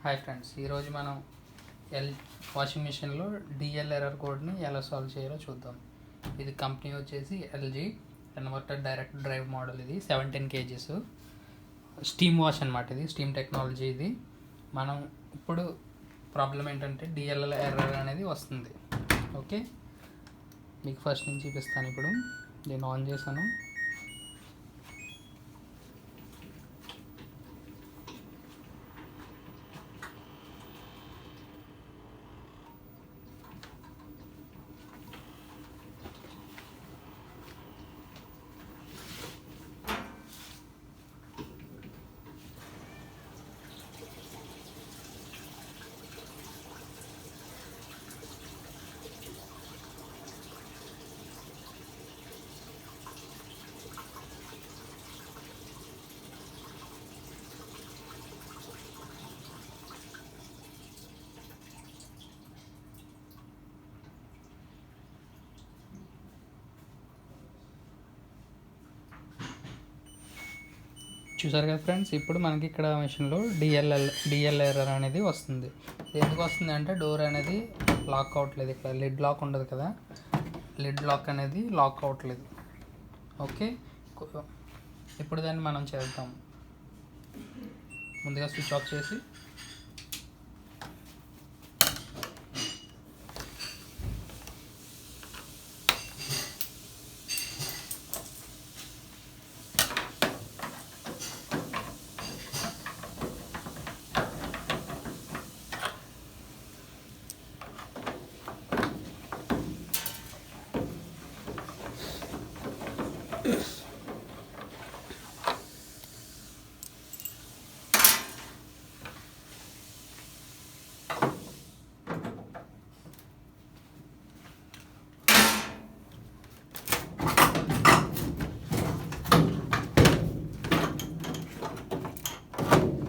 Hi friends, ఈరోజు మనం washing మిషన్లో డిఎల్ ఎర్రర్ కోడ్ని ఎలా సాల్వ్ చేయాలో చూద్దాం. ఇది కంపెనీ వచ్చేసి LG converter direct drive model. ఇది 17 kgs స్టీమ్ వాష్ అనమాట. ఇది స్టీమ్ టెక్నాలజీ. ఇది మనం ఇప్పుడు ప్రాబ్లం ఏంటంటే డిఎల్ ఎర్రర్ అనేది వస్తుంది. ఓకే, మీకు ఫస్ట్ నుంచి చూపిస్తాను. ఇప్పుడు నేను ఆన్ చేశాను. చూసారు కదా ఫ్రెండ్స్, ఇప్పుడు మనకి ఇక్కడ మిషన్లో డిఎల్ ఎర్రర్ అనేది వస్తుంది. ఎందుకు వస్తుంది అంటే డోర్ అనేది లాక్ అవ్వట్లేదు. ఇక్కడ లిడ్ లాక్ ఉండదు కదా, లిడ్ లాక్ అనేది లాక్ అవ్వట్లేదు. ఓకే, ఇప్పుడు దాన్ని మనం చేద్దాం. ముందుగా స్విచ్ ఆఫ్ చేసి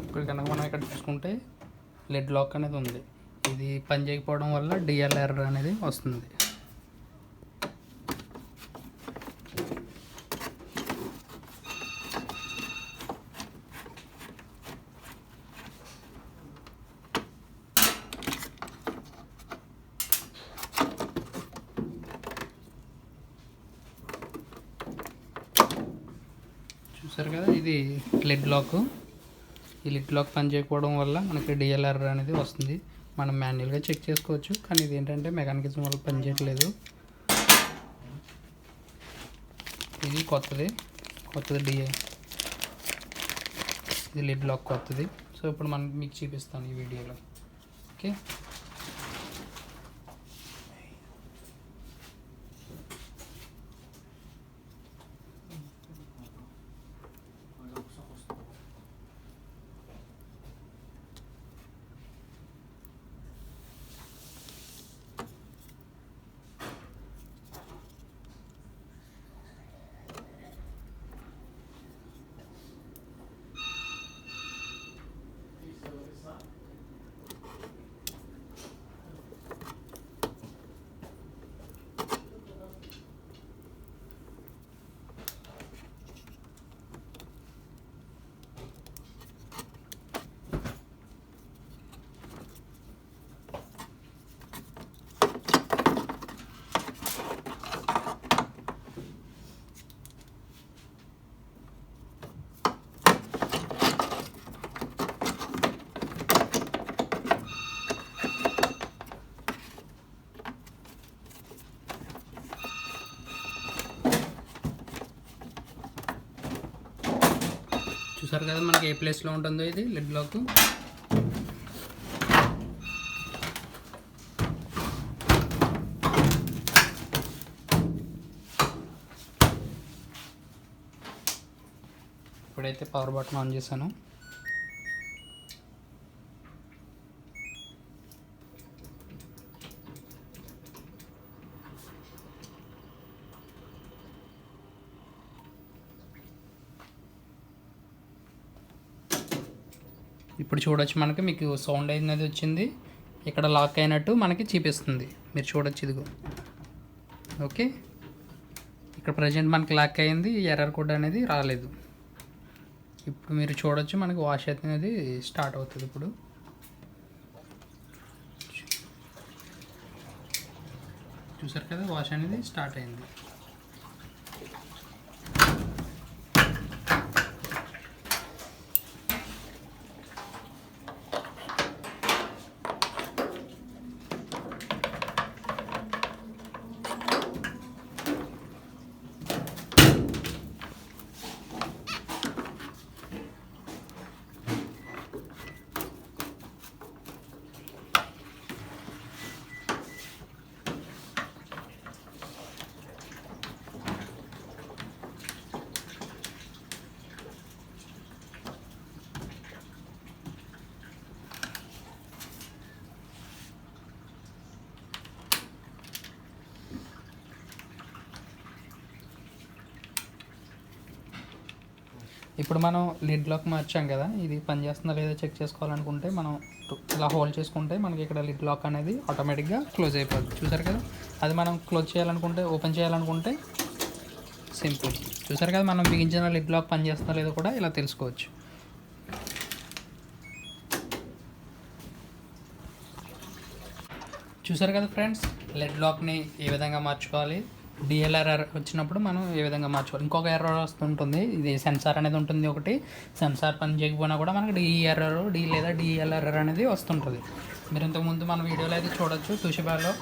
ఇప్పుడు కనుక మనం ఇక్కడ చూసుకుంటే లిడ్ లాక్ అనేది ఉంది. ఇది పని చేయకపోవడం వల్ల డిఎల్ ఎర్రర్ అనేది వస్తుంది. చూసారు కదా, ఇది లిడ్ లాక్. ఈ లిడ్ లాక్ పని చేయకపోవడం వల్ల మనకి డిఎల్ ఎర్రర్ అనేది వస్తుంది. మనం మాన్యువల్గా చెక్ చేసుకోవచ్చు, కానీ ఇది ఏంటంటే మెకానిజం వల్ల పని చేయట్లేదు. ఇది కొత్తది ఇది లిడ్ లాక్ కొత్తది. సో ఇప్పుడు మీకు చూపిస్తాను ఈ వీడియోలో. ఓకే, చూసారు కదా మనకి ఏ ప్లేస్లో ఉంటుందో ఇది లిడ్ లాక్. ఇప్పుడైతే పవర్ బటన్ ఆన్ చేశాను. ఇప్పుడు చూడొచ్చు, మీకు సౌండ్ అనేది వచ్చింది. ఇక్కడ లాక్ అయినట్టు మనకి చూపిస్తుంది, మీరు చూడొచ్చు. ఇదిగో ఓకే, ఇక్కడ ప్రజెంట్ మనకి లాక్ అయింది, ఎర్రర్ కోడ్ అనేది రాలేదు. ఇప్పుడు మీరు చూడొచ్చు మనకి వాష్ అనేది స్టార్ట్ అవుతుంది. ఇప్పుడు చూసారు కదా, వాష్ అనేది స్టార్ట్ అయింది. ఇప్పుడు మనం లిడ్ లాక్ మార్చాం కదా, ఇది పనిచేస్తుందా లేదా చెక్ చేసుకోవాలనుకుంటే మనం ఇలా హోల్డ్ చేసుకుంటే మనకి ఇక్కడ లిడ్ లాక్ అనేది ఆటోమేటిక్గా క్లోజ్ అయిపోద్ది. చూసారు కదా, అది మనం క్లోజ్ చేయాలనుకుంటే, ఓపెన్ చేయాలనుకుంటే సింపుల్. చూసారు కదా, మనం బిగించిన లిడ్ లాక్ పనిచేస్తుందా లేదో కూడా ఇలా తెలుసుకోవచ్చు. చూసారు కదా ఫ్రెండ్స్, లిడ్ లాక్ని ఏ విధంగా మార్చుకోవాలి, డిఎల్ఆర్ఆర్ వచ్చినప్పుడు మనం ఏ విధంగా మార్చుకోవాలి. ఇంకొక ఎర్రర్ వస్తుంటుంది, ఇది సెన్సార్ అనేది ఉంటుంది ఒకటి. సెన్సార్ పని చేయకపోయినా కూడా మనకి డిఎర్ఆర్ లేదా డిఎల్ఆర్ఆర్ అనేది వస్తుంటుంది. మీరు ఇంతకుముందు మన వీడియోలో అయితే చూడొచ్చు, సుషిబాలో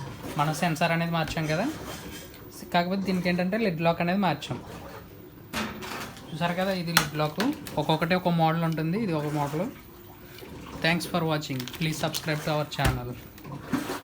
మనం సెన్సార్ అనేది మార్చాం కదా, కాకపోతే దీనికి ఏంటంటే లిడ్ లాక్ అనేది మార్చాం. చూసారు కదా, ఇది లిడ్ లాక్. ఒక్కొక్కటి ఒక మోడల్ ఉంటుంది, ఇది ఒక model. Thanks for watching. Please subscribe to our channel.